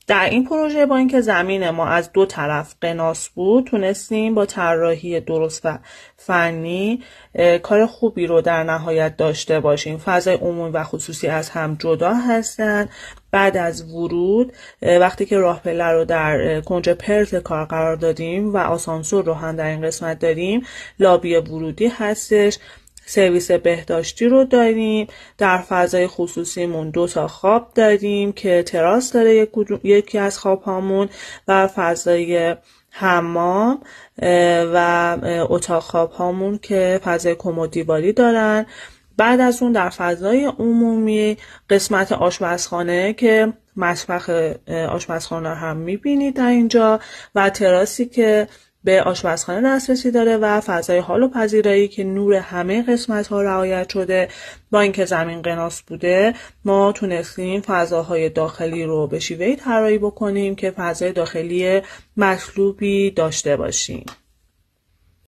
در این پروژه با اینکه زمین ما از دو طرف قناس بود، تونستیم با طراحی درست و فنی کار خوبی رو در نهایت داشته باشیم. فضای عمومی و خصوصی از هم جدا هستن. بعد از ورود وقتی که راه پله رو در کنج پرت کار قرار دادیم و آسانسور رو هم در این قسمت داریم، لابی ورودی هستش، سرویس بهداشتی رو داریم. در فضای خصوصیمون 2 تا خواب داریم که تراس داره یکی از خوابهامون و فضای حمام و اتاق خوابهامون که فضای کمددیواری دارن. بعد از اون در فضای عمومی قسمت آشپزخانه که مطبخ آشپزخانه هم میبینید در اینجا و تراسی که به آشپزخانه دسترسی داره و فضای حال و پذیرایی که نور همه قسمت ها رعایت شده. با اینکه زمین قناس بوده، ما تونستیم فضاهای داخلی رو به شیوهی طراحی بکنیم که فضای داخلی مطلوبی داشته باشیم.